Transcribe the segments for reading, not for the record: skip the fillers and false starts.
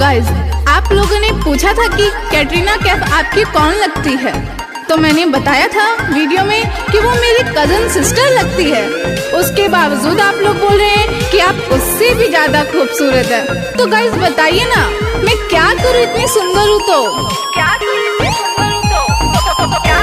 Guys, आप लोगों ने पूछा था कि कैटरीना कैफ आपकी कौन लगती है, तो मैंने बताया था वीडियो में कि वो मेरी कजन सिस्टर लगती है। उसके बावजूद आप लोग बोल रहे हैं कि आप उससे भी ज्यादा खूबसूरत है। तो गाइज बताइए ना, मैं क्या करूँ, इतनी सुंदर हूँ तो क्या करूँ, इतनी सुंदर हूँ तो क्या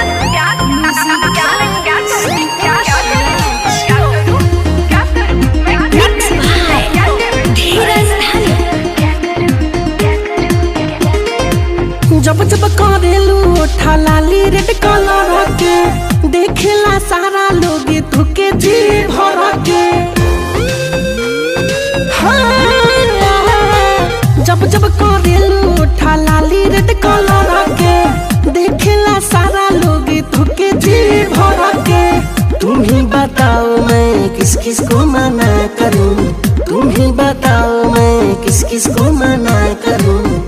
जब जब करेलू ओठा लाली रेड कलर के, देखेला सारा लोग तुके जी भर के। जब जब करेलू ओठा लाली रेड कलर के, देखेला सारा लोग तुके जी भर के। तुम ही बताओ मैं किस किस को मना करूं, तुम ही बताओ मैं किस किस को मना करूं।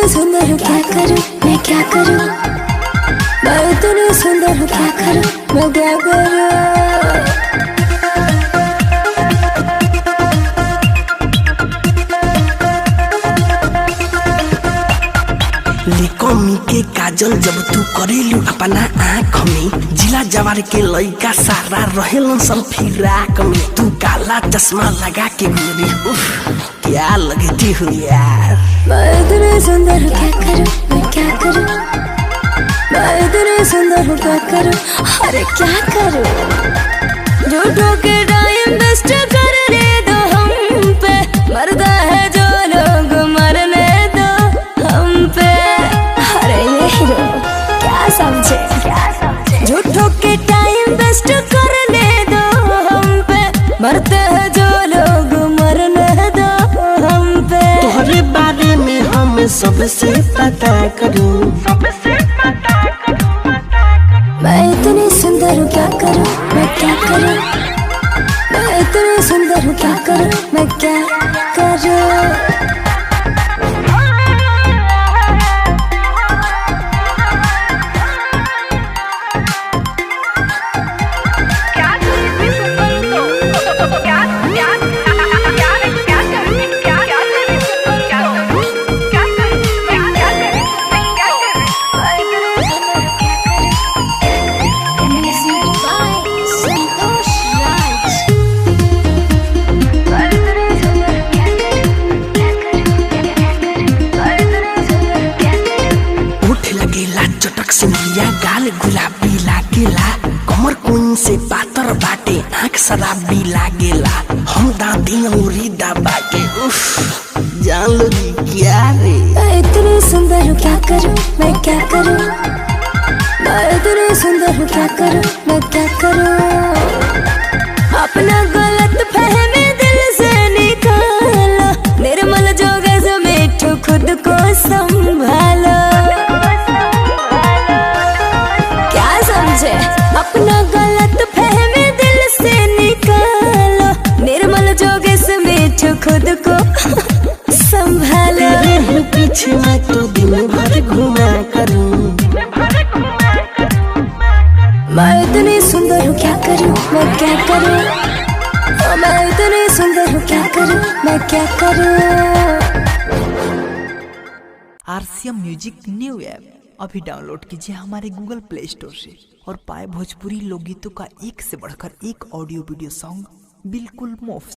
सुंदर हूँ क्या करूँ मैं, क्या करूँ मैं इतनी सुंदर हूँ, क्या करूँ मैं, क्या करूँ। कमी के काजल जब तू करेलू अपना आँख में, जिला जवार के लइका सारा रहेलन सन फिराक में। तू काला चश्मा लगा के गोरी, क्या लगती हो यार। मैं इतनी सुंदर हूँ क्या करूँ मैं, क्या करूँ मैं इतनी सुंदर हूँ, क्या करूँ, अरे क्या करूँ। झूठों के टाइम वेस्ट करने दो हम पे, मरदा है जो लोग मरने दो हम पे। अरे ये हीरो क्या समझे, झूठों के टाइम वेस्ट करने दो हम पे, मरते हैं जो लोग मरने दो हम पे। तोहरे बारे में हम सबसे पता करूं, मैं इतनी सुंदर हूँ क्या करूँ मैं, क्या करूँ मैं इतनी सुंदर हूँ, क्या करूँ मैं, क्या करूँ। सिंधिया गाल गुलाबी लागेला, कमर कुन से पातर बाटे, आँख शराबी लागेला। हम दादी अंगूरी दबा के जान लोगी क्या रे। मैं इतनी सुंदर हूँ क्या करूँ मैं, क्या करूँ मैं इतनी सुंदर हूँ, क्या करूँ मैं, क्या करूँ। अपना गलत फहमी दिल से निकालो, निर्मल जोगे से मिठू खुद को संभालो। अपना गलत फहमी दिल से निकालो, निर्मल जोगे से मिठू खुद को संभालो। तेरे पीछे मैं तो दिन भर घुमा करूं, मैं इतनी सुंदर हूँ क्या करूँ मैं, क्या करूँ मैं इतनी सुंदर हूँ, क्या करूँ मैं, क्या करूँ। RCM म्यूजिक न्यू ऐप अभी डाउनलोड कीजिए हमारे गूगल प्ले स्टोर से और पाए भोजपुरी लोकगीतों का एक से बढ़कर एक ऑडियो वीडियो सॉन्ग बिल्कुल मुफ्त।